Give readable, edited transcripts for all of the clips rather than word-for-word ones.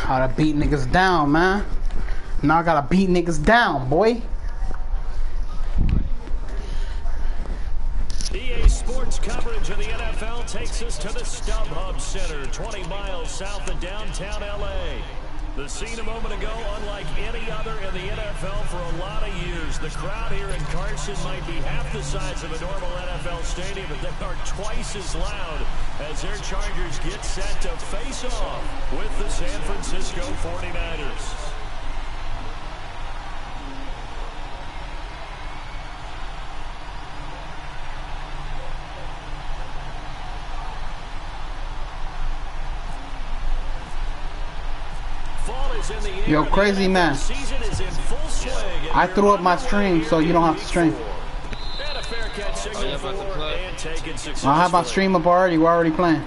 Gotta beat niggas down, man. Now I gotta beat niggas down, boy. EA Sports coverage of the NFL takes us to the StubHub Center, 20 miles south of downtown LA. The scene a moment ago, unlike any other in the NFL for a lot of years. The crowd here in Carson might be half the size of a normal NFL stadium, but they are twice as loud as their Chargers get set to face off with the San Francisco 49ers. Yo, crazy man. I threw up my stream, so you don't have to stream. I have my stream up already. We're already playing.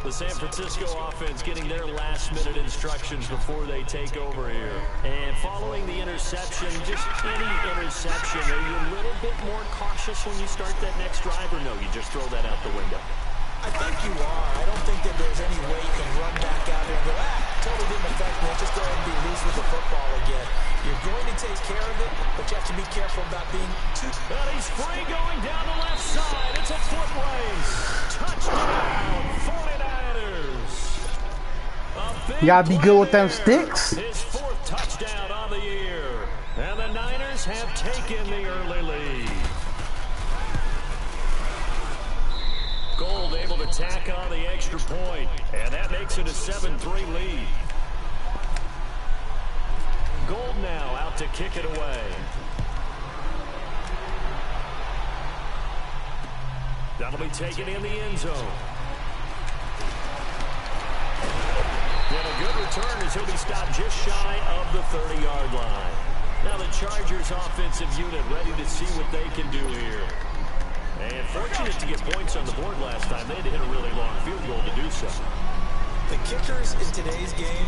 The San Francisco offense getting their last-minute instructions before they take over here. And following the interception, just any interception, are you a little bit more cautious when you start that next drive, or no, you just throw that out the window? I think you are. I don't think that there's any way you can run back out there and go, totally didn't affect me. Just go ahead and be loose with the football again. You're going to take care of it, but you have to be careful about being too... And he's free going down the left side. It's a foot race. Touchdown, 49ers. You gotta be good with them sticks. His fourth touchdown on the year. And the Niners have taken the early lead. Gold able to tack on the extra point, and that makes it a 7-3 lead. Gold now out to kick it away. That'll be taken in the end zone. And a good return as he'll be stopped just shy of the 30-yard line. Now the Chargers offensive unit ready to see what they can do here. And fortunate to get points on the board last time. They had to hit a really long field goal to do so. The kickers in today's game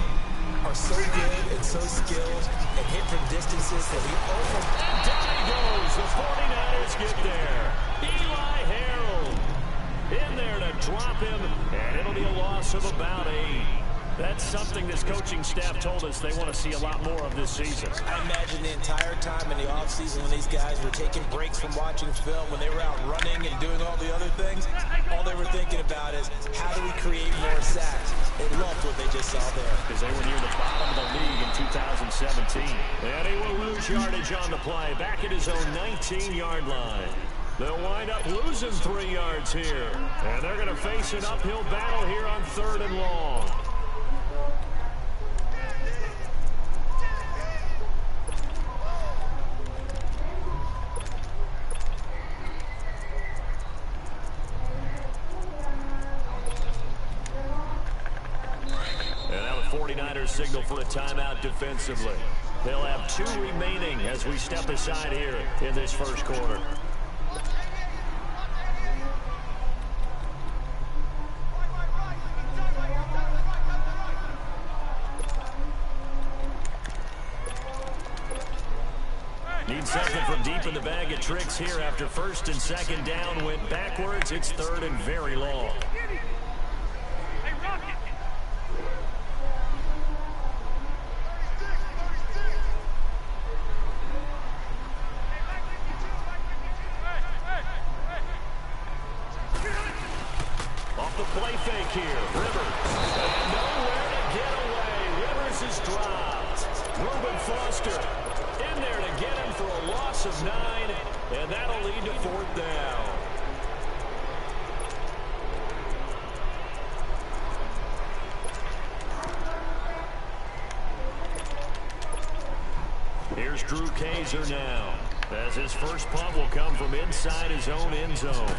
are so good and so skilled and hit from distances that we often... Down he goes. The 49ers get there. Eli Harold in there to drop him, and it'll be a loss of about 8. That's something this coaching staff told us they want to see a lot more of this season. I imagine the entire time in the offseason when these guys were taking breaks from watching film, when they were out running and doing all the other things, all they were thinking about is, how do we create more sacks? They loved what they just saw there. Because they were near the bottom of the league in 2017. And he will lose yardage on the play, back at his own 19-yard line. They'll wind up losing 3 yards here. And they're going to face an uphill battle here on 3rd and long. Signal for a timeout defensively. They'll have 2 remaining as we step aside here in this first quarter. Need something from deep in the bag of tricks here after 1st and 2nd down went backwards. It's 3rd and very long. Play fake here. Rivers. And nowhere to get away. Rivers is dropped. Reuben Foster in there to get him for a loss of 9. And that'll lead to 4th down. Here's Drew Kaiser now, as his first punt will come from inside his own end zone.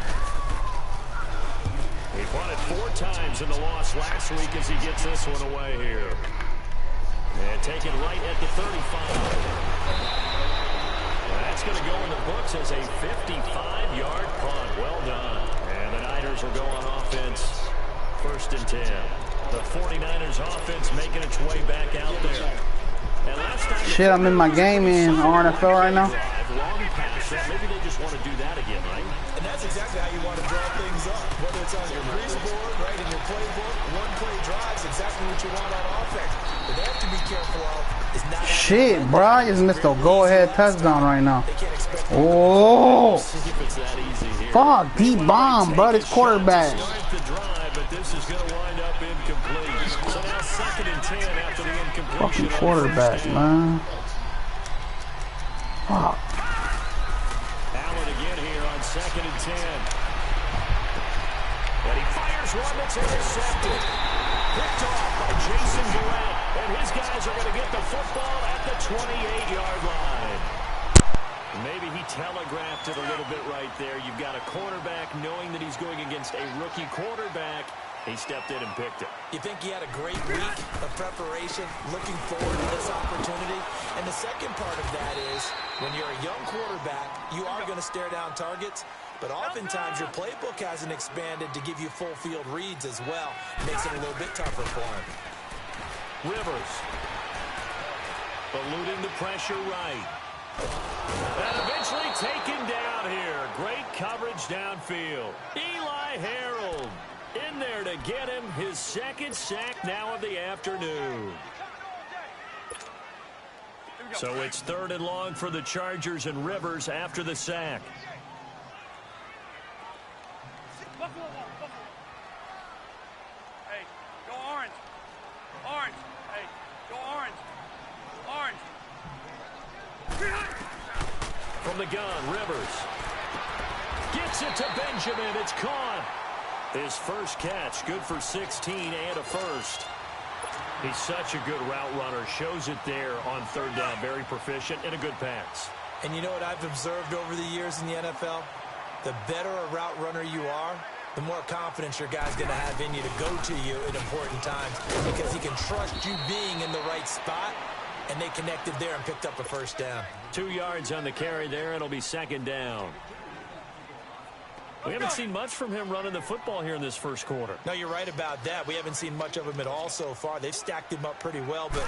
He punted 4 times in the loss last week as he gets this one away here. And taken right at the 35. And that's going to go in the books as a 55-yard punt. Well done. And the Niners will go on offense. 1st and 10. The 49ers offense making its way back out there. And last time shit, I'm in my game in rnfl right now. Long pass. Maybe they just want to do that again, right? And that's exactly how you want to draw things up. Whether it's on your grease board, right, in your playbook, one-play drives, exactly what you want on offense. But they have to be careful of is not... Shit, bro, I just missed a go-ahead touchdown right now. Oh! Fuck, deep bomb, bro, this quarterback. This is going to wind up incomplete. So now 2nd and 10 after the incompletion. Fucking quarterback, man. Fuck. Allen again here on 2nd and 10. And he fires one that's intercepted. Picked off by Jason Durant. And his guys are going to get the football at the 28-yard line. Maybe he telegraphed it a little bit right there. You've got a quarterback knowing that he's going against a rookie quarterback. He stepped in and picked it. You think he had a great week of preparation, looking forward to this opportunity? And the second part of that is, when you're a young quarterback, you are going to stare down targets, but oftentimes your playbook hasn't expanded to give you full field reads as well. Makes it a little bit tougher for him. Rivers. Eluding the pressure right. And eventually taken down here. Great coverage downfield. Eli Harold in there to get him his 2nd sack now of the afternoon. So it's 3rd and long for the Chargers, and Rivers after the sack. Hey, go orange. Orange. Hey, go orange. Orange. From the gun, Rivers gets it to Benjamin. It's caught. His first catch, good for 16 and a first. He's such a good route runner. Shows it there on 3rd down. Very proficient and a good pass. And you know what I've observed over the years in the NFL? The better a route runner you are, the more confidence your guy's going to have in you to go to you at important times because he can trust you being in the right spot, and they connected there and picked up a first down. 2 yards on the carry there. It'll be second down. We haven't seen much from him running the football here in this first quarter. No, you're right about that. We haven't seen much of him at all so far. They've stacked him up pretty well, but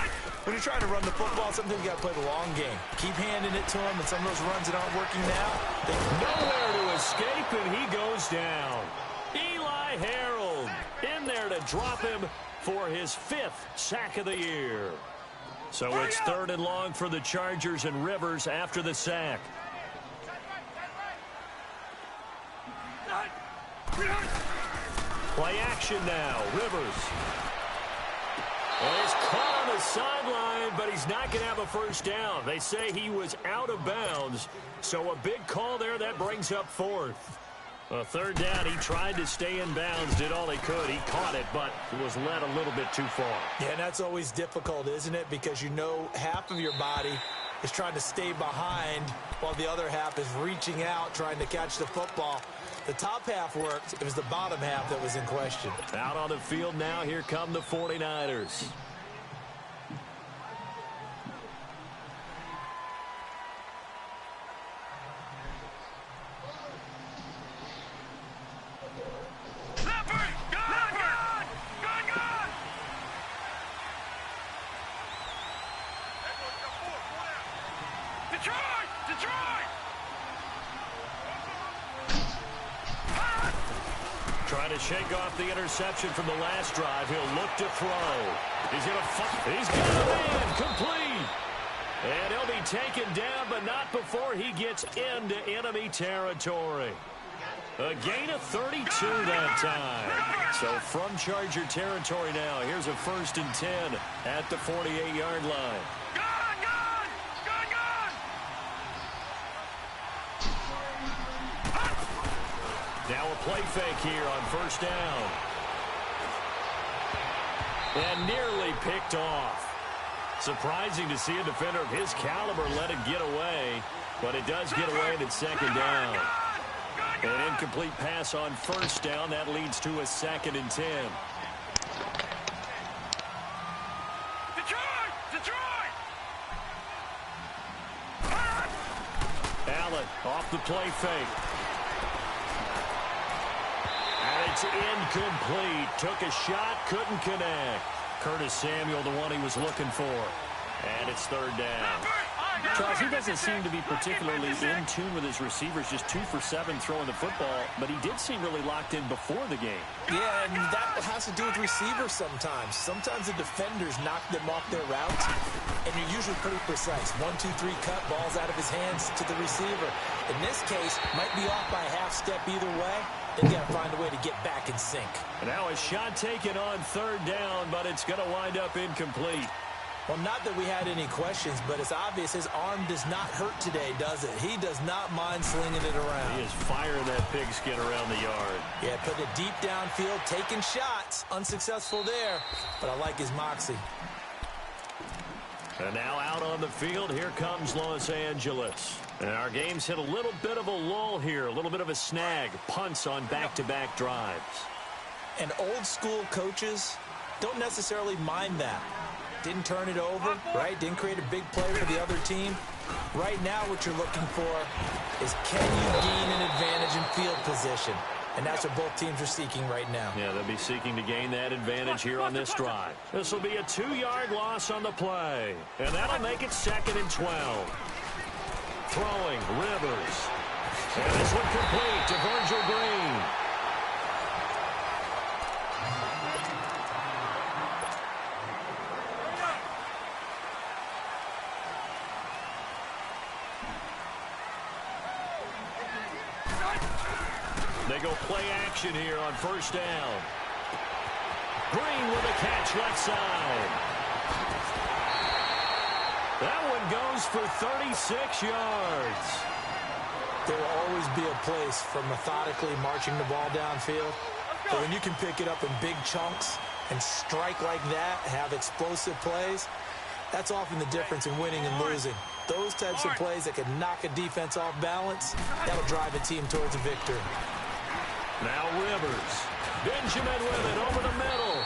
when you're trying to run the football, sometimes you got to play the long game. Keep handing it to him, and some of those runs that aren't working now, nowhere to escape, and he goes down. Eli Harold in there to drop him for his 5th sack of the year. So it's 3rd and long for the Chargers, and Rivers after the sack. Play action now. Rivers. Well, he's caught on the sideline, but he's not going to have a first down. They say he was out of bounds, so a big call there. That brings up 4th. A 3rd down, he tried to stay in bounds, did all he could. He caught it, but was led a little bit too far. Yeah, and that's always difficult, isn't it? Because you know half of your body is trying to stay behind while the other half is reaching out, trying to catch the football. The top half worked. It was the bottom half that was in question. Out on the field now, here come the 49ers. Trying to shake off the interception from the last drive. He'll look to throw. He's going to fight. He's got a man complete. And he'll be taken down, but not before he gets into enemy territory. A gain of 32 that time. So from Charger territory now, here's a 1st and 10 at the 48-yard line. Now a play fake here on 1st down. And nearly picked off. Surprising to see a defender of his caliber let it get away, but it does get away and it's 2nd down. An incomplete pass on 1st down. That leads to a 2nd and 10. Allen off the play fake. And it's incomplete. Took a shot, couldn't connect. Curtis Samuel, the one he was looking for. And it's 3rd down. Charles, he doesn't seem to be particularly in tune with his receivers, just 2 for 7 throwing the football, but he did seem really locked in before the game. Yeah, and that has to do with receivers sometimes. Sometimes the defenders knock them off their routes, and you're usually pretty precise. 1, 2, 3 cut, balls out of his hands to the receiver. In this case, might be off by a half step either way. They got to find a way to get back in sync. And now a shot taken on 3rd down, but it's going to wind up incomplete. Well, not that we had any questions, but it's obvious his arm does not hurt today, does it? He does not mind slinging it around. He is firing that pigskin around the yard. Yeah, putting it deep downfield, taking shots. Unsuccessful there, but I like his moxie. And now out on the field, here comes Los Angeles. And our game's hit a little bit of a lull here, a little bit of a snag. Punts on back-to-back drives. And old-school coaches don't necessarily mind that. Didn't turn it over, right? Didn't create a big play for the other team. Right now what you're looking for is can you gain an advantage in field position? And that's what both teams are seeking right now. Yeah, they'll be seeking to gain that advantage here on this drive. This will be a 2-yard loss on the play. And that'll make it 2nd and 12. Throwing, Rivers. And this one complete to Virgil Green. They go play action here on 1st down. Green with a catch left side. That one goes for 36 yards. There will always be a place for methodically marching the ball downfield. But when you can pick it up in big chunks and strike like that, have explosive plays, that's often the difference in winning and losing. Those types of plays that can knock a defense off balance, that'll drive a team towards a victory. Now Rivers. Benjamin with it over the middle.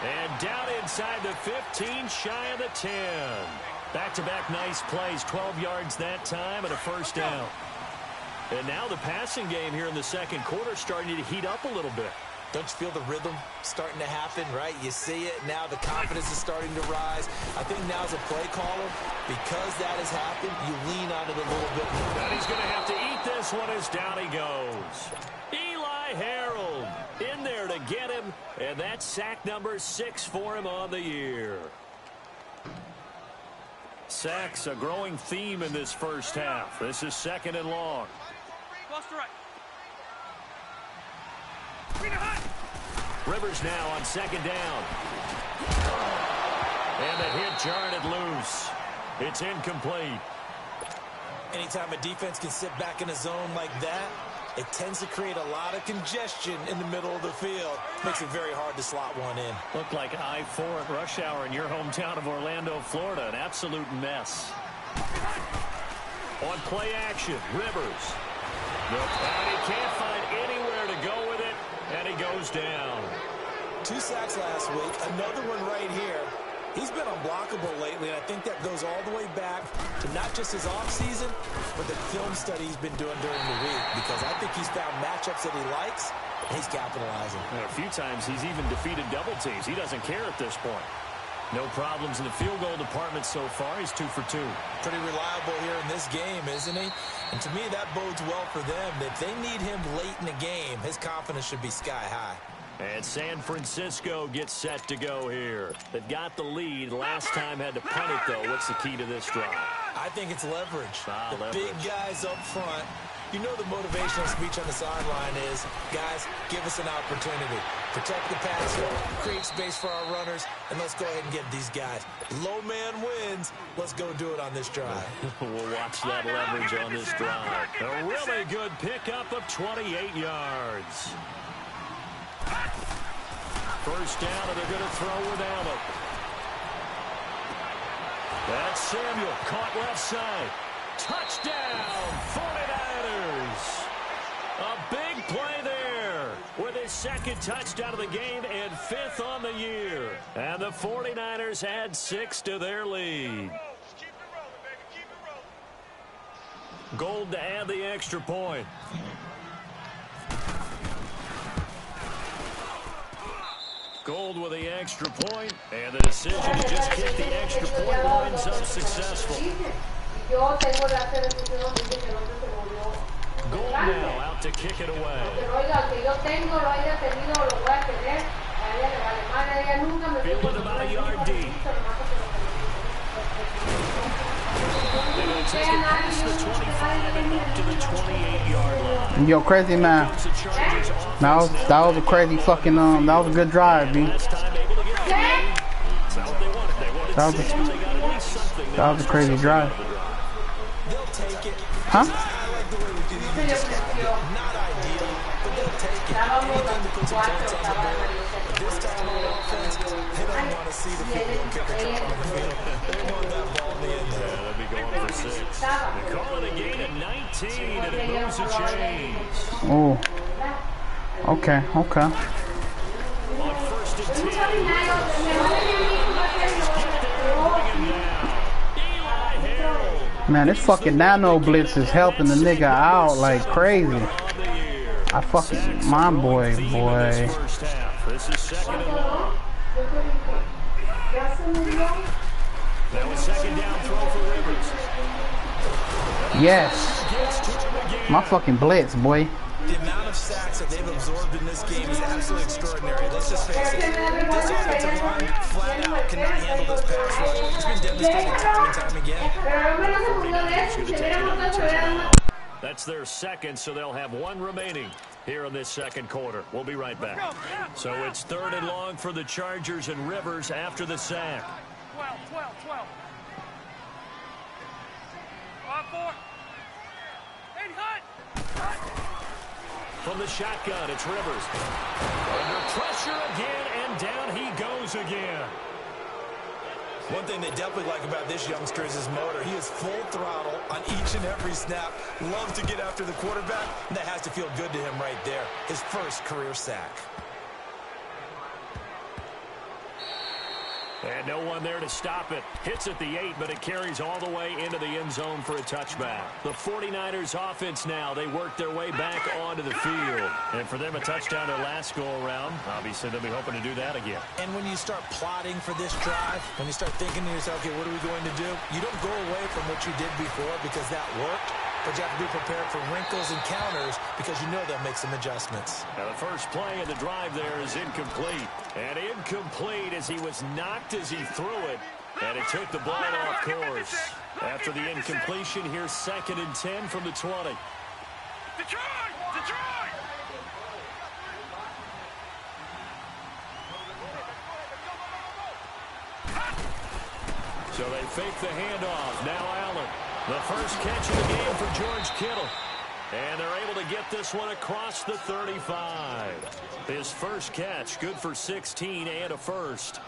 And down inside the 15, shy of the 10. Back-to-back nice plays, 12 yards that time and a first down. And now the passing game here in the second quarter starting to heat up a little bit. Don't you feel the rhythm starting to happen, right? You see it. Now the confidence is starting to rise. I think now as a play caller, because that has happened, you lean on it a little bit more. And he's going to have to eat this one as down he goes. Eli Harold in there to get him, and that's sack number 6 for him on the year. Sacks a growing theme in this first half. This is 2nd and long. Rivers now on 2nd down. And the hit jarred it loose. It's incomplete. Anytime a defense can sit back in a zone like that, it tends to create a lot of congestion in the middle of the field. Makes it very hard to slot one in. Looked like I-4 at rush hour in your hometown of Orlando, Florida. An absolute mess. On play action, Rivers. And he can't find anywhere to go with it, and he goes down. 2 sacks last week, another one right here. He's been unblockable lately, and I think that goes all the way back to not just his offseason, but the film study he's been doing during the week, because I think he's found matchups that he likes, and he's capitalizing. And a few times he's even defeated double teams. He doesn't care at this point. No problems in the field goal department so far. He's 2 for 2. Pretty reliable here in this game, isn't he? And to me, that bodes well for them. If they need him late in the game, his confidence should be sky high. And San Francisco gets set to go here. They've got the lead. Last time had to punt it, though. What's the key to this drive? I think it's leverage. Leverage. Big guys up front. You know the motivational speech on the sideline is, guys, give us an opportunity. Protect the passer, create space for our runners, and let's go ahead and get these guys. Low man wins. Let's go do it on this drive. We'll watch that leverage on this drive. A really good pickup of 28 yards. First down, and they're going to throw without him. That's Samuel, caught left side. Touchdown, 49ers. A big play there with his 2nd touchdown of the game and 5th on the year. And the 49ers add 6 to their lead. Gold to add the extra point. Gold with the extra point, and the decision to just kick the extra point winds up successful. Gold now out to kick it away. Fielded about a yard deep. They're going to take it past the 25 and up to the 28-yard line. Yo, crazy man. That was a crazy fucking that was a good drive, B. That was a crazy drive. Huh? They call it a gain of 19, and it moves a chains. Oh. Okay. On 1st and 10. Get there, bring him down. Eli Harold. Man, this fucking nano blitz is helping the nigga out like crazy. I fucking, my boy. This is 2nd and long. That was 2nd down throw for Rivers. Yes. My fucking blitz, boy. The amount of sacks that they've absorbed in this game is absolutely extraordinary. Let's just face it. This offensive line flat out cannot handle this pass rush. It's been demonstrated time and time again. That's their 2nd, so they'll have 1 remaining here in this 2nd quarter. We'll be right back. So it's 3rd and long for the Chargers and Rivers after the sack. 12. 5-4. From the shotgun, it's Rivers. Under pressure again, and down he goes again. One thing they definitely like about this youngster is his motor. He is full throttle on each and every snap. Loves to get after the quarterback, and that has to feel good to him right there. His first career sack. And no one there to stop it. Hits at the 8, but it carries all the way into the end zone for a touchback. The 49ers offense now, they work their way back onto the field. And for them, a touchdown their last go-around. Obviously, they'll be hoping to do that again. And when you start plotting for this drive, when you start thinking to yourself, okay, what are we going to do? You don't go away from what you did before because that worked. But you have to be prepared for wrinkles and counters because you know they'll make some adjustments. Now the first play of the drive there is incomplete. And incomplete as he was knocked as he threw it. And it took the ball off course. After the incompletion, here's 2nd and 10 from the 20. Detroit! So they fake the handoff. Now Allen. The first catch of the game for George Kittle. And they're able to get this one across the 35. His first catch, good for 16 and a first.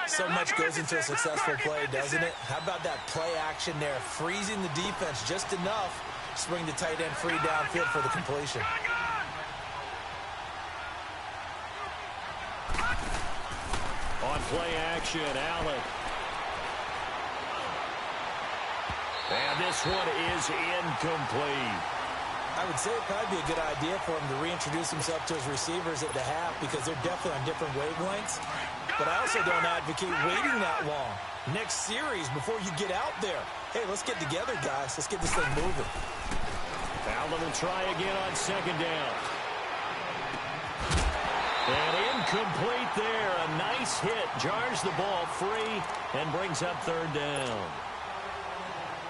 So much goes into a successful play, doesn't it? How about that play action there? Freezing the defense just enough to bring the tight end free downfield for the completion. On play action, Allen. And this one is incomplete. I would say it'd probably be a good idea for him to reintroduce himself to his receivers at the half because they're definitely on different wavelengths. But I also don't advocate waiting that long. Next series before you get out there. Hey, let's get together, guys. Let's get this thing moving. Allen will try again on 2nd down. And incomplete there. A nice hit. Jars the ball free and brings up 3rd down.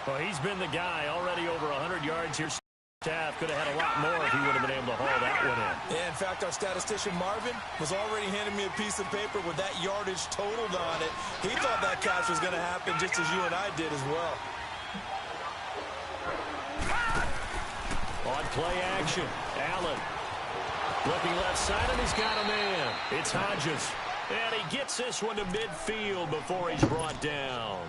Well, he's been the guy already over 100 yards here. Staff could have had a lot more if he would have been able to haul that one in. Yeah, in fact, our statistician Marvin was already handing me a piece of paper with that yardage totaled on it. He thought that catch was going to happen just as you and I did as well. On play action, Allen. Looking left side, and he's got a man. It's Hodges. And he gets this one to midfield before he's brought down.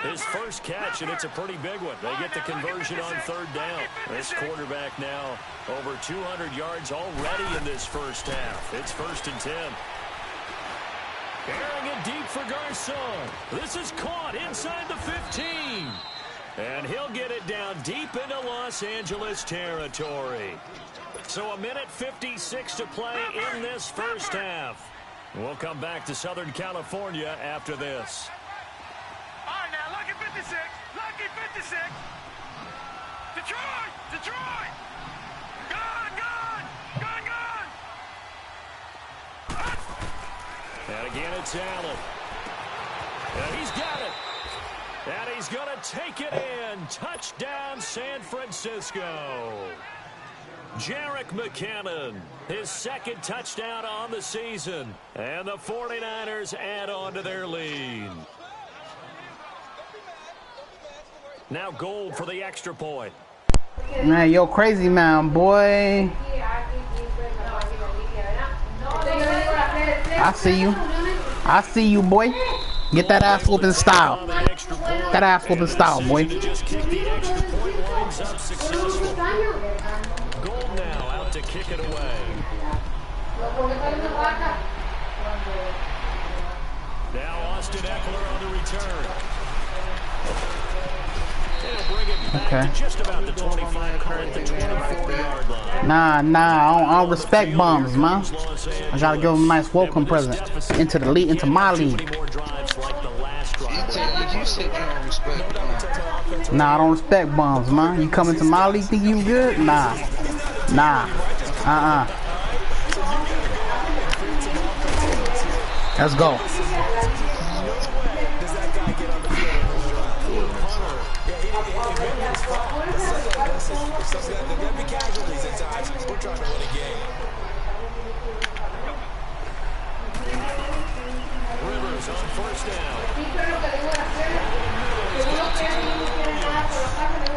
His first catch, and it's a pretty big one. They get the conversion on 3rd down. This quarterback now over 200 yards already in this first half. It's 1st and 10. Carrying it deep for Garcon. This is caught inside the 15. And he'll get it down deep into Los Angeles territory. So 1:56 to play in this first half. We'll come back to Southern California after this. All right, now, lucky 56. Lucky 56. Detroit! Gone! And again, it's Allen. And he's got it. And he's going to take it in. Touchdown, San Francisco. Jerick McKinnon, his 2nd touchdown on the season. And the 49ers add on to their lead. Now Gold for the extra point. Man, yo, crazy man, boy. I see you, boy. Get that ass whooping style. That ass whooping style, boy. Gold now out to kick it away. Now Austin Eckler on the return. Okay. Just about the 25, call it the 24-yard line. Nah, I don't respect bums, man. I gotta give them a nice welcome present into the league, into my league. Nah, I don't respect bums, man. You come into my league, think you good? Nah. Let's go. There'll be casualties at times. We're trying to win a game. Rivers on 1st down.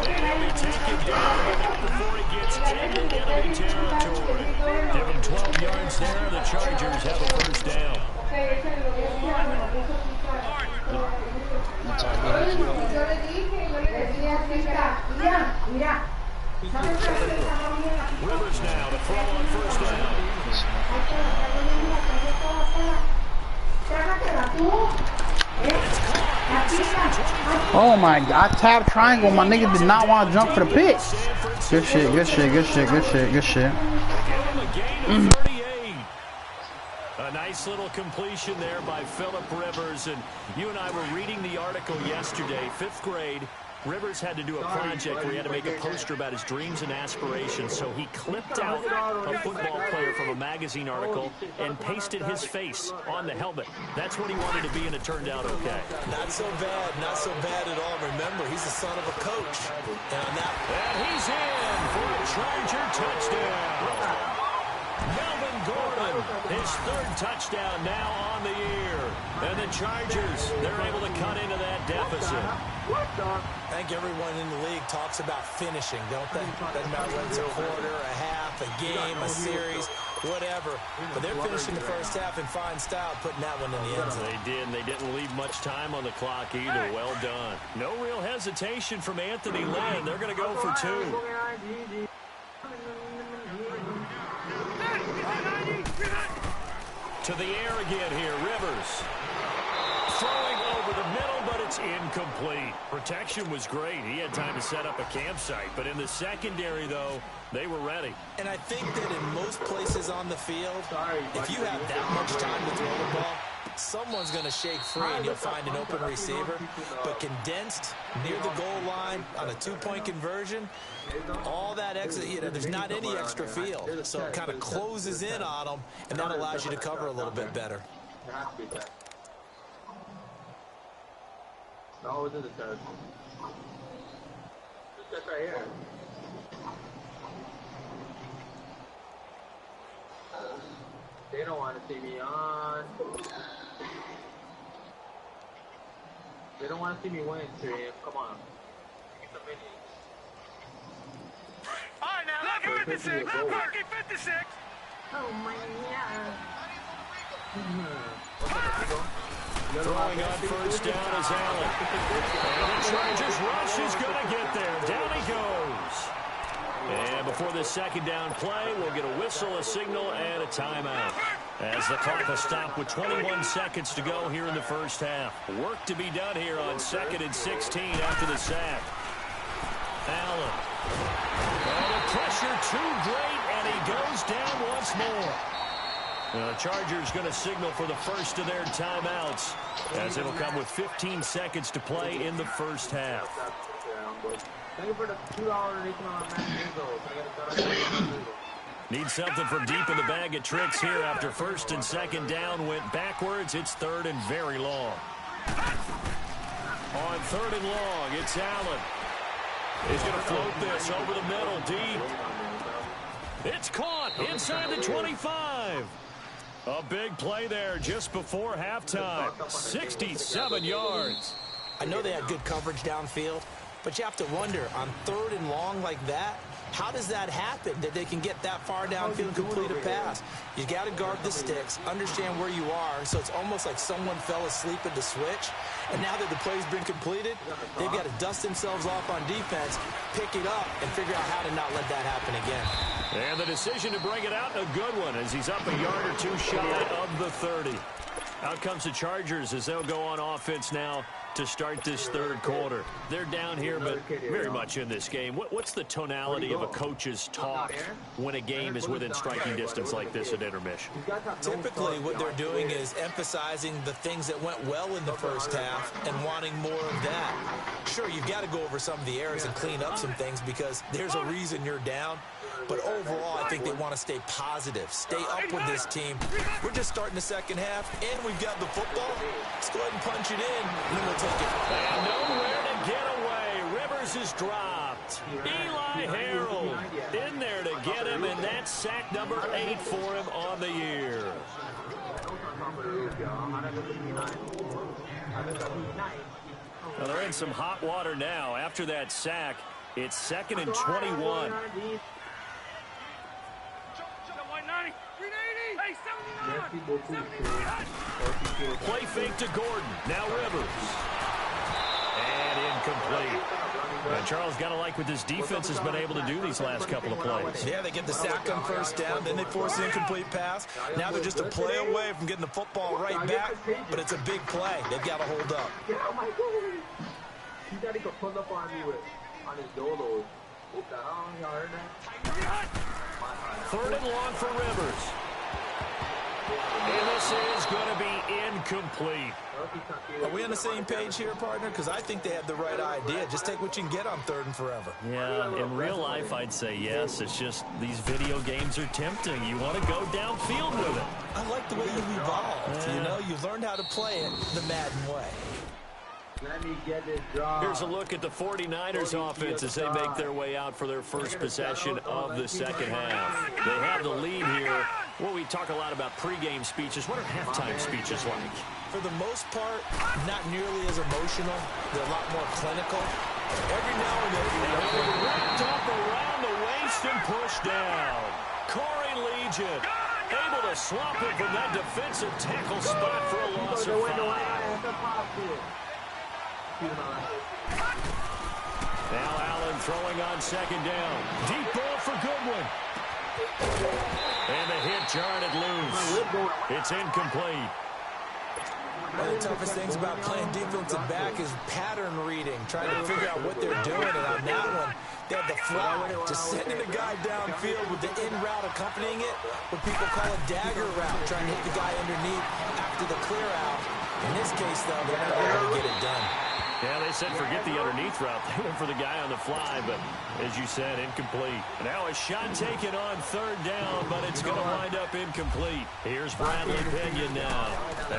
And he'll be taken down before he gets into enemy territory. Give him 12 yards there. The Chargers have a 1st down. Rivers now to throw on first down. Oh my God, I tapped triangle. My nigga did not want to jump for the pick. Good shit, good shit, good shit, good shit, good shit. Give him a gain of 38. A nice little completion there by Phillip Rivers. And you and I were reading the article yesterday, 5th grade. Rivers had to do a project where he had to make a poster about his dreams and aspirations, so he clipped out a football player from a magazine article and pasted his face on the helmet. That's what he wanted to be, and it turned out okay. Not so bad at all. Remember, he's the son of a coach. And he's in for a Charger touchdown. Melvin Gordon, his 3rd touchdown now on the year. And the Chargers, they're able to cut into that deficit. I think everyone in the league talks about finishing, don't they? Doesn't matter whether it's a quarter, a half, a game, a series, whatever. But they're finishing the first half in fine style, putting that one in the end zone. They did, and they didn't leave much time on the clock either. Well done. No real hesitation from Anthony Lynn. They're going to go for 2. To the air again here, Rivers. Throwing over the middle, but it's incomplete. Protection was great. He had time to set up a campsite, but in the secondary, though, they were ready. And I think that in most places on the field, if you have that much time to throw the ball, someone's going to shake free and you'll find an open receiver. But condensed near the goal line on a 2-point conversion, all that extra, there's not any extra field. So it kind of closes in on them, and that allows you to cover a little bit better. No, it isn't that. Just right here. They don't want to see me on. They don't want to see me win, Stream. Come on. Give me some minis. All right, now, look at 56. Look at 56. Oh, my God. Throwing on first down is Allen. And the Chargers rush is going to get there. Down he goes. And before this second down play, we'll get a whistle, a signal, and a timeout. As the clock will stop with 21 seconds to go here in the first half. Work to be done here on 2nd and 16 after the sack. Allen. And the pressure too great, and he goes down once more. The Chargers going to signal for the first of their timeouts, as it'll come with 15 seconds to play in the first half. Thank you for the $2 donation on Madden19. Need something from deep in the bag of tricks here after 1st and 2nd down went backwards. It's 3rd and very long. On 3rd and long, it's Allen. He's going to float this over the middle, deep. It's caught inside the 25. A big play there just before halftime. 67 yards. I know they had good coverage downfield, but you have to wonder, on 3rd and long like that, how does that happen, that they can get that far downfield and complete a pass? You got to guard the sticks, understand where you are, so it's almost like someone fell asleep at the switch, and now that the play's been completed, they've got to dust themselves off on defense, pick it up, and figure out how to not let that happen again. And the decision to bring it out, a good one, as he's up a yard or two shy of the 30. Out comes the Chargers as they'll go on offense now to start this 3rd quarter. They're down here, but very much in this game. What's the tonality of a coach's talk when a game is within striking distance like this at intermission? Typically, what they're doing is emphasizing the things that went well in the first half and wanting more of that. Sure, you've got to go over some of the errors and clean up some things because there's a reason you're down. But overall, I think they want to stay positive, stay up with this team. We're just starting the second half, and we've got the football. Let's go ahead and punch it in, and then we'll take it. And nowhere to get away. Rivers is dropped. Eli Harold in there to get him, and that's sack number 8 for him on the year. Well, they're in some hot water now. After that sack, it's 2nd and 21. Play fake to Gordon. Now Rivers. And and incomplete. And Charles, got to like what this defense has been able to do these last couple of plays. Yeah, they get the sack on first down, then they force an incomplete pass. Now they're just a play away from getting the football right back, but it's a big play. They've got to hold up. Oh my God. He got to pull up on me on his dolos. What the hell? Y'all heard that? 3rd and long for Rivers. And this is going to be incomplete. Are we on the same page here, partner? Because I think they have the right idea. Just take what you can get on 3rd and forever. Yeah, in real life, I'd say yes. It's just these video games are tempting. You want to go downfield with it. I like the way you've evolved. You know, you've learned how to play it the Madden way. Let me get this draw. Here's a look at the 49ers offense as they make their way out for their first possession of the second half. They have the lead here. Well, we talk a lot about pregame speeches. What are halftime speeches like? For the most part, not nearly as emotional. They're a lot more clinical. Every now and then, Wrapped up around the waist and pushed down. Corey Legion able to swap it from that defensive tackle spot for a loss of 5. Now Allen throwing on 2nd down. Deep ball for Goodwin. And the hit jarred it loose. It's incomplete. One of the toughest things about playing defensive back is pattern reading, trying to figure out what they're doing. And on that one, they had the fly, just sending the guy downfield with the in route accompanying it, what people call a dagger route, trying to hit the guy underneath after the clear out. In this case, though, they're not able to get it done. Yeah, they said forget the underneath route. They went for the guy on the fly, but as you said, incomplete. Now a shot taken on 3rd down, but it's going to wind up incomplete. Here's Bradley Pinion now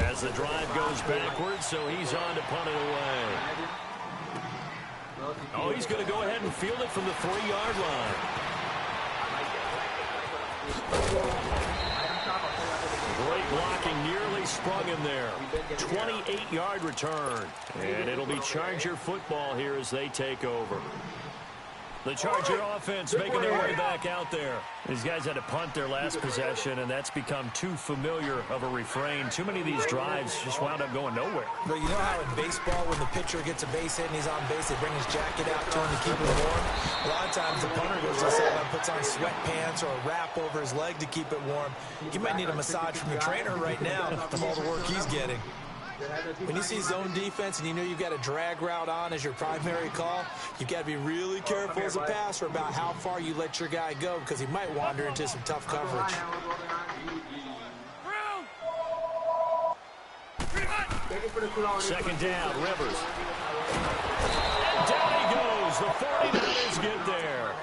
as the drive goes backwards, so he's on to punt it away. Oh, he's going to go ahead and field it from the 3-yard line. Great blocking, nearly sprung him there. 28-yard return. And it'll be Charger football here as they take over. The Charger offense making their way back out there. These guys had to punt their last possession, and that's become too familiar of a refrain. Too many of these drives just wound up going nowhere. But you know how in baseball, when the pitcher gets a base hit and he's on base, they bring his jacket out to him to keep him warm? A lot of times the punter goes to the sideline, puts on sweatpants or a wrap over his leg to keep it warm. You might need a massage from your trainer right now of all the work he's getting. When you see zone defense and you know you've got a drag route on as your primary call, you've got to be really careful as a passer about how far you let your guy go because he might wander into some tough coverage. 2nd down, Rivers. And down he goes. The 49ers get there.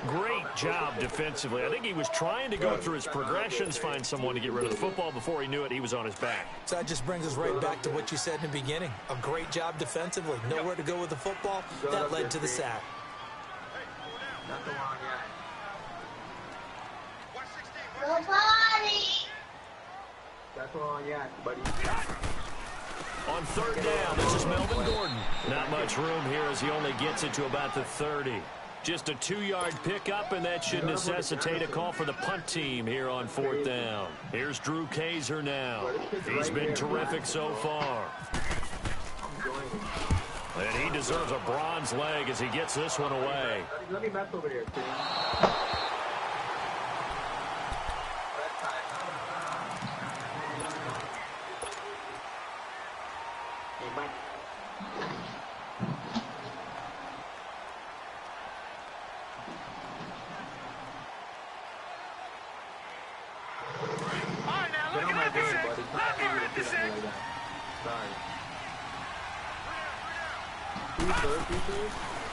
Great job defensively. I think he was trying to go through his progressions, find someone to get rid of the football. Before he knew it, he was on his back. So that just brings us right back to what you said in the beginning. A great job defensively. Nowhere to go with the football. That led to the sack. That's the wrong yak, buddy. On 3rd down, this is Melvin Gordon. Not much room here as he only gets it to about the 30. Just a 2-yard pickup, and that should necessitate a call for the punt team here on 4th down. Here's Drew Kaiser now. He's been terrific so far. And he deserves a bronze leg as he gets this one away. Let me mess over here, too.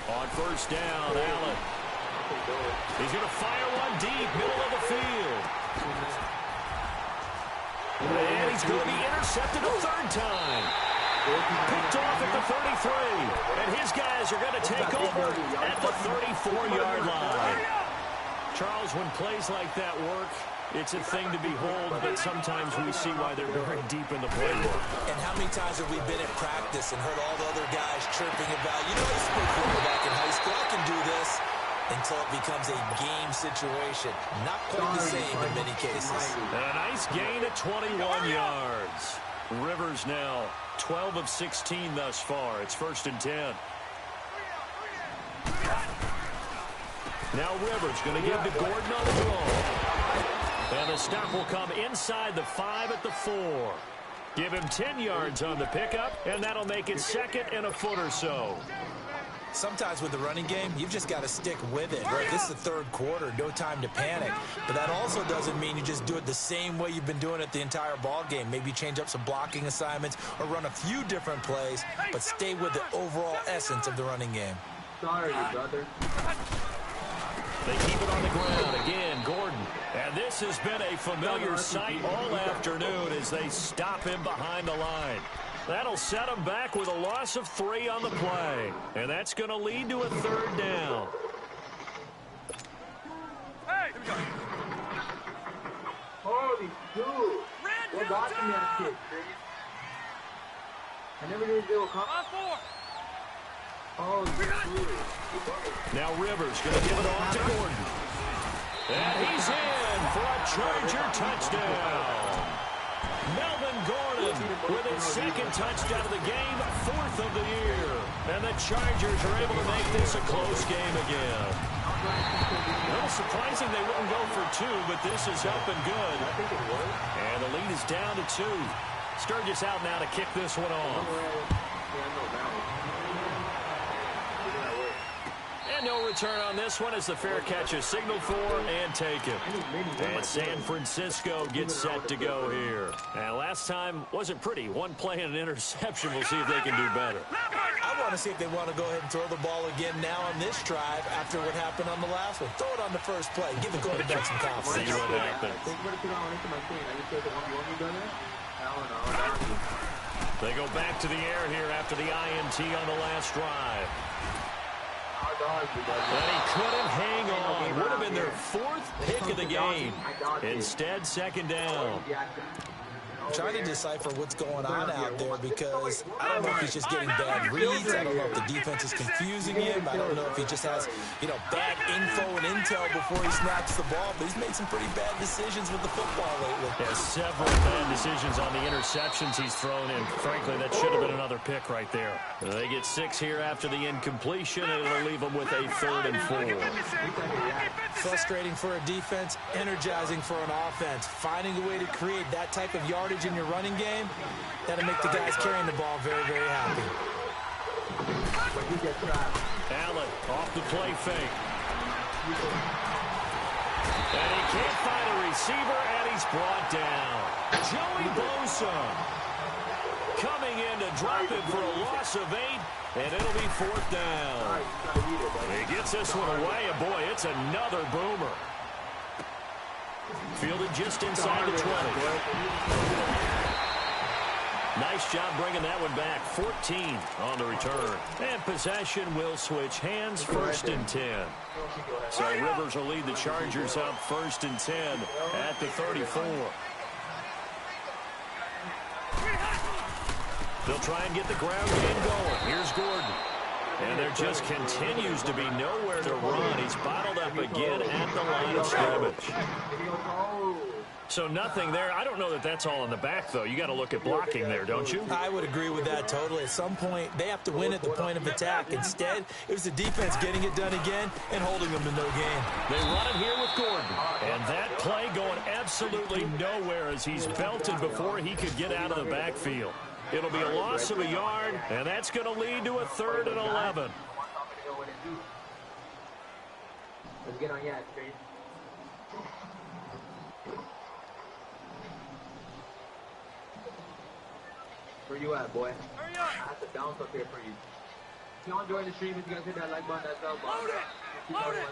On 1st down, Allen. He's going to fire one deep, middle of the field. And he's going to be intercepted a 3rd time. Picked off at the 33. And his guys are going to take over at the 34-yard line. Charles, when plays like that work, it's a thing to behold, but sometimes we see why they're very deep in the playbook. And how many times have we been at practice and heard all the other guys chirping about, you know, I used to play quarterback in high school, I can do this, until it becomes a game situation. Not quite the same in many cases. And a nice gain at 21 yards. Rivers now 12 of 16 thus far. It's 1st and 10. Now Rivers going to give to Gordon on the throw. And the stop will come inside the 5 at the 4. Give him 10 yards on the pickup, and that'll make it 2nd and a foot or so. Sometimes with the running game, you've just got to stick with it, right? This is the 3rd quarter, no time to panic. But that also doesn't mean you just do it the same way you've been doing it the entire ball game. Maybe change up some blocking assignments or run a few different plays, but stay with the overall essence of the running game. Sorry, brother. They keep it on the ground. Again, Gordon. And this has been a familiar sight all afternoon as they stop him behind the line. That'll set him back with a loss of 3 on the play. And that's going to lead to a 3rd down. Hey, here we go. Holy dude. What got me that kid, I never knew they were coming. On 4. Oh, dude. Now Rivers going to give it off to Gordon. And he's in for a Charger touchdown. Melvin Gordon with his 2nd touchdown of the game, 4th of the year. And the Chargers are able to make this a close game again. A little surprising they wouldn't go for 2, but this is up and good. And the lead is down to 2. Sturgis out now to kick this one off. And no return on this one as the fair catch is signaled for and taken. And San Francisco gets set to go here. And last time wasn't pretty. 1 play and an interception. We'll see if they can do better. I want to see if they want to go ahead and throw the ball again now on this drive after what happened on the last one. Throw it on the first play. Give the quarterback some confidence. See what happens. They go back to the air here after the INT on the last drive. And he couldn't hang on. Would have been their 4th pick of the game. Instead, 2nd down. I'm trying to decipher what's going on out there because I don't know if he's just getting bad reads. I don't know if the defense is confusing him. I don't know if he just has, bad info and intel before he snaps the ball. But he's made some pretty bad decisions with the football lately. Yeah, several bad decisions on the interceptions he's thrown in. Frankly, that should have been another pick right there. They get 6 here after the incompletion, and it'll leave them with a 3rd and 4. Frustrating for a defense, energizing for an offense. Finding a way to create that type of yardage in your running game, that'll make the guys carrying the ball very, very happy. Allen off the play fake. And he can't find a receiver, and he's brought down. Joey Bosa coming in to drop it for a loss of 8, and it'll be 4th down. He gets this one away, and boy, it's another boomer. Fielded just inside the 20. Nice job bringing that one back. 14 on the return. And possession will switch hands, 1st and 10. So Rivers will lead the Chargers up 1st and 10 at the 34. They'll try and get the ground game going. Here's Gordon. And there just continues to be nowhere to run. He's bottled up again at the line of scrimmage. So nothing there. I don't know that that's all in the back, though. You got to look at blocking there, don't you? I would agree with that totally. At some point, they have to win at the point of attack. Instead, it was the defense getting it done again and holding them to no gain. They run it here with Gordon. And that play going absolutely nowhere as he's belted before he could get out of the backfield. It'll be a loss of a yard, and that's going to lead to a 3rd and 11. Let's get on your screen. Where you at, boy? Hurry up. I have to bounce up here for you. If y'all enjoying the stream, if you guys hit that like button, that's up. Load it. Load it.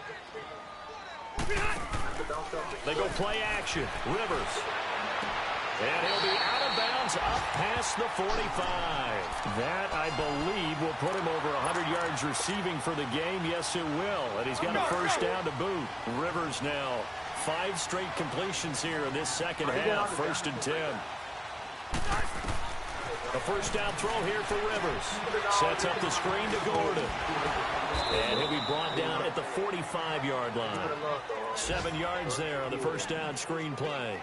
They go play action. Rivers. And he'll be out of bounds up past the 45. That, I believe, will put him over 100 yards receiving for the game. Yes, it will. And he's got a 1st down to boot. Rivers now 5 straight completions here in this 2nd half. 1st and 10. A 1st down throw here for Rivers. Sets up the screen to Gordon. And he'll be brought down at the 45-yard line. 7 yards there on the 1st down screen play.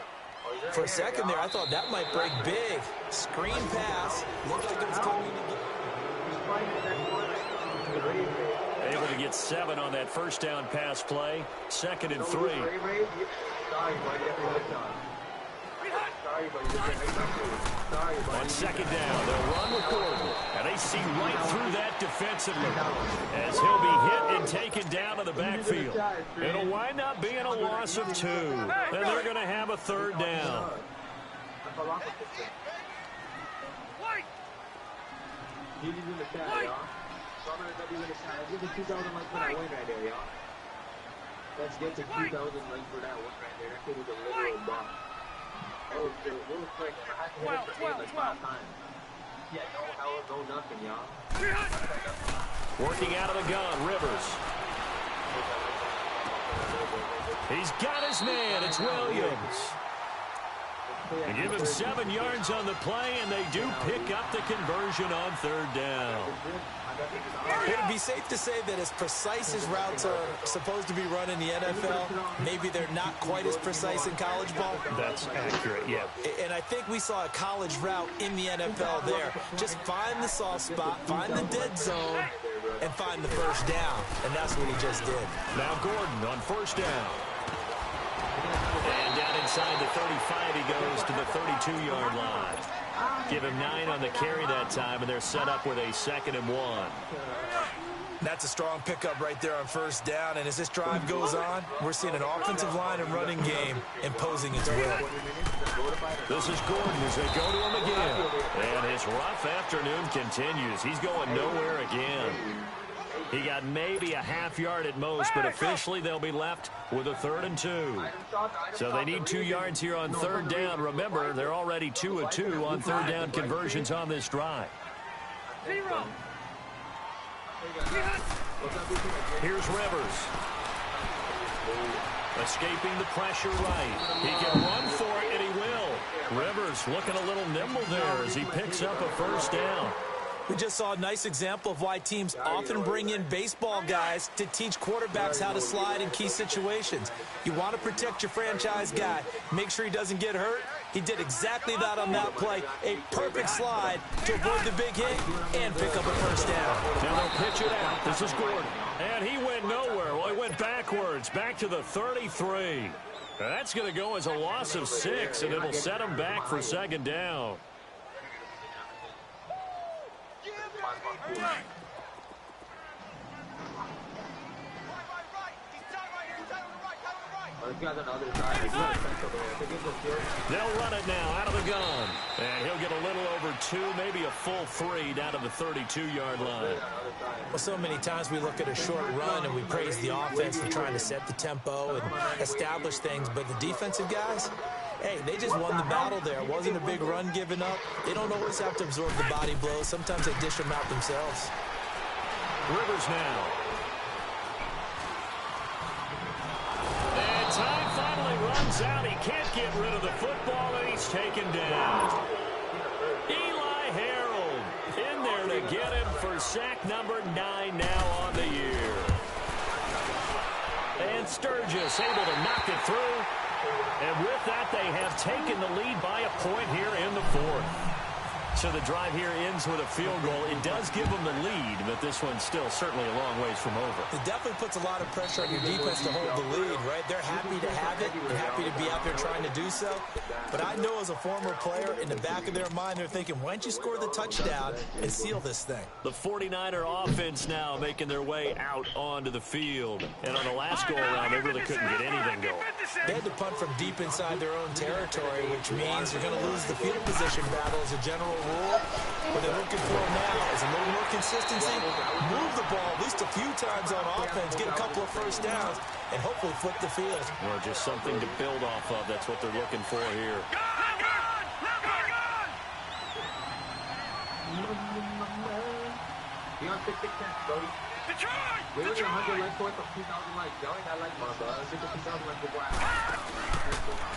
For a second there, I thought that might break big. Screen pass. Looked like it was coming again. Able to get 7 on that first down pass play. 2nd and 3. On 2nd down, they'll run with Gordon. And they see right through that defensively as he'll be hit and taken down to the backfield. It'll wind up being a loss of 2. And they're going to have a 3rd down. Let's get to 2,000 likes for that one right there. That kid was a literal bomb. That was real quick. I had to hit it for him like 5 times. Yeah, no hell, no nothing, y'all. Working out of the gun, Rivers. He's got his man. It's Williams. They give him 7 yards on the play, and they do pick up the conversion on 3rd down. Would it be safe to say that as precise as routes are supposed to be run in the NFL, maybe they're not quite as precise in college ball? That's accurate, yeah. And I think we saw a college route in the NFL there. Just find the soft spot, find the dead zone, and find the first down. And that's what he just did. Now Gordon on 1st down. And down inside the 35, he goes to the 32-yard line. Give him 9 on the carry that time, and they're set up with a 2nd and 1. That's a strong pickup right there on 1st down, and as this drive goes on, we're seeing an offensive line and running game imposing its will. This is Gordon as they go to him again. And his rough afternoon continues. He's going nowhere again. He got maybe a half yard at most, but officially they'll be left with a 3rd and 2. So they need 2 yards here on 3rd down. Remember, they're already 2 of 2 on 3rd down conversions on this drive. Here's Rivers. Escaping the pressure right. He can run for it, and he will. Rivers looking a little nimble there as he picks up a 1st down. We just saw a nice example of why teams often bring in baseball guys to teach quarterbacks how to slide in key situations. You want to protect your franchise guy. Make sure he doesn't get hurt. He did exactly that on that play. A perfect slide to avoid the big hit and pick up a 1st down. Now they'll pitch it out. This is Gordon. And he went nowhere. Well, he went backwards, back to the 33. That's going to go as a loss of 6, and it'll set him back for 2nd down. They'll run it now out of the gun. And he'll get a little over 2, maybe a full 3 down to the 32-yard line. Well, so many times we look at a short run and we praise the offense for trying to set the tempo and establish things, but the defensive guys, hey, they just won the battle there. It wasn't a big run given up. They don't always have to absorb the body blows. Sometimes they dish them out themselves. Rivers now. And time finally runs out. He can't get rid of the football, and he's taken down. Eli Harold in there to get him for sack number 9 now on the year. And Sturgis able to knock it through. And with that, they have taken the lead by a point here in the 4th. So the drive here ends with a field goal. It does give them the lead, but this one's still certainly a long ways from over. It definitely puts a lot of pressure on your defense to hold the lead, right? They're happy to have it. They're happy to be out there trying to do so. But I know as a former player, in the back of their mind, they're thinking, why don't you score the touchdown and seal this thing? The 49er offense now making their way out onto the field. And on the last go-around, they really couldn't get anything going. They had to punt from deep inside their own territory, which means you're going to lose the field position battle as a general rule. What they're looking for now is a little more consistency, move the ball at least a few times on offense, get a couple of first downs, and hopefully flip the field. Or just something to build off of. That's what they're looking for here.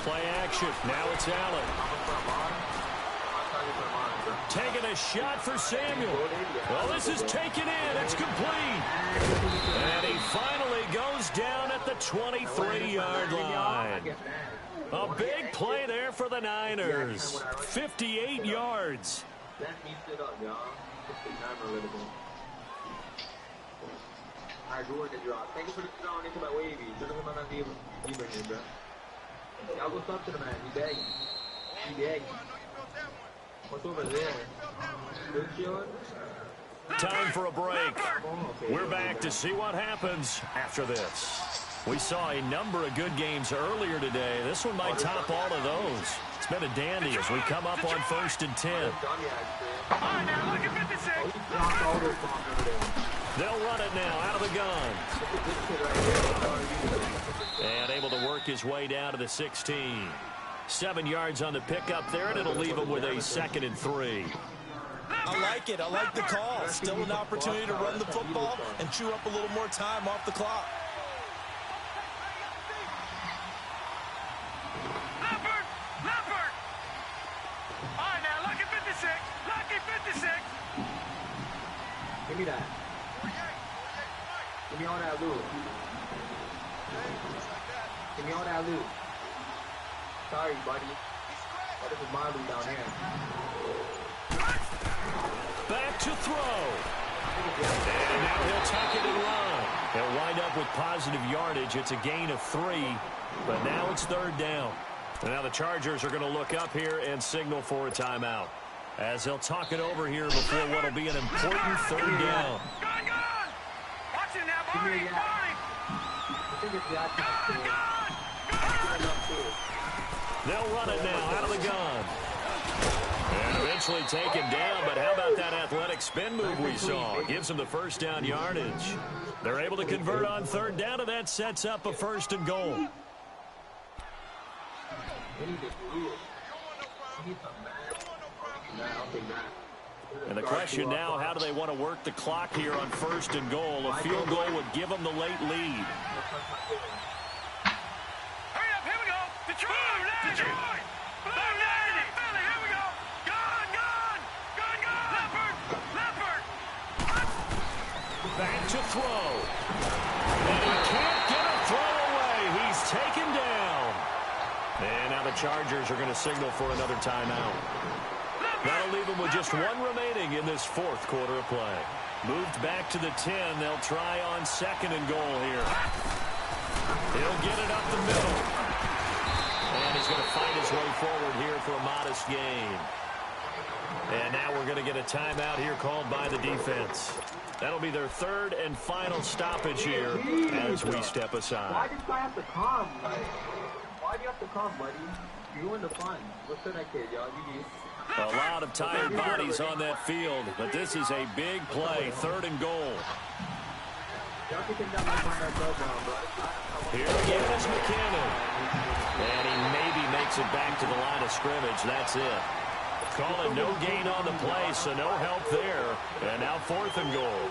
Play action. Now it's Allen. Taking a shot for Samuel. Well, this is taken in. It's complete. And he finally goes down at the 23-yard line. A big play there for the Niners. 58 yards. That meets it up, y'all. Alright, go with the draw. Thank you for the draw into my wavy. Should have been on the even, bro. Y'all go talk to the man. He begging. He begging. What's over there? Good shot? Time for a break. We're back to see what happens after this. We saw a number of good games earlier today. This one might top all of those. It's been a dandy as we come up on 1st and 10. All right, now look at 56. They'll run it now out of the gun. And able to work his way down to the 16. 7 yards on the pickup there, and it'll leave him with a 2nd and 3. I like it. I like the call. Still an opportunity to run the football and chew up a little more time off the clock. Leopard! All right, now look at 56. Lucky 56. Give me that. Give me all that loot. Give me all that loot. Sorry, buddy. Oh, this is my loot down here. Back to throw. And now he'll tuck it and run. He'll wind up with positive yardage. It's a gain of 3, but now it's 3rd down. And now the Chargers are going to look up here and signal for a timeout, as they'll talk it over here before what will be an important 3rd down. Gone! Watch it now, Barney! I think it's that time. They'll run it now out of the gun. And eventually taken down, but how about that athletic spin move we saw? Gives them the 1st down yardage. They're able to convert on 3rd down, and that sets up a 1st and goal. And the question now, how do they want to work the clock here on 1st and goal? A field goal would give them the late lead. Hurry up, here we go! Detroit! Blue 90! Philly, here we go! Gone! Leopard! Back to throw. And he can't get a throw away. He's taken down. And now the Chargers are going to signal for another timeout. That'll leave them with just 1 remaining in this 4th quarter of play. Moved back to the 10. They'll try on 2nd and goal here. He'll get it up the middle. And he's going to fight his way forward here for a modest gain. And now we're going to get a timeout here called by the defense. That'll be their 3rd and final stoppage here as we step aside. Why did I have to come? Why do you have to come, buddy? You ruined the fun. What's that kid, y'all? You A lot of tired bodies on that field, but this is a big play, 3rd and goal. Here again is McKinnon. And he maybe makes it back to the line of scrimmage. That's it. Call it no gain on the play, so no help there. And now 4th and goal.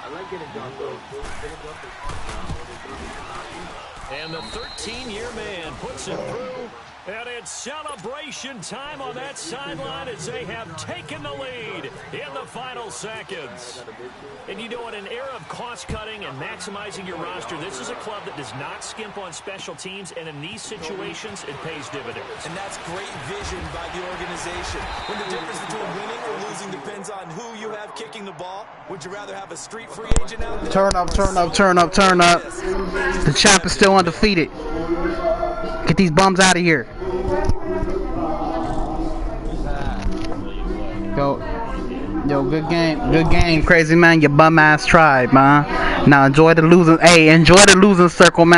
I like getting jumped though. And the 13-year man puts it through. And it's celebration time on that sideline as they have taken the lead in the final seconds. And you know, in an era of cost-cutting and maximizing your roster, this is a club that does not skimp on special teams, and in these situations, it pays dividends. And that's great vision by the organization. When the difference between winning or losing depends on who you have kicking the ball, would you rather have a street free agent out there? Turn up, turn up, turn up, turn up. The champ is still undefeated. Get these bums out of here. Yo, good game, crazy man. Your bum ass tribe, man. Now enjoy the losing. Hey, enjoy the losing circle, man.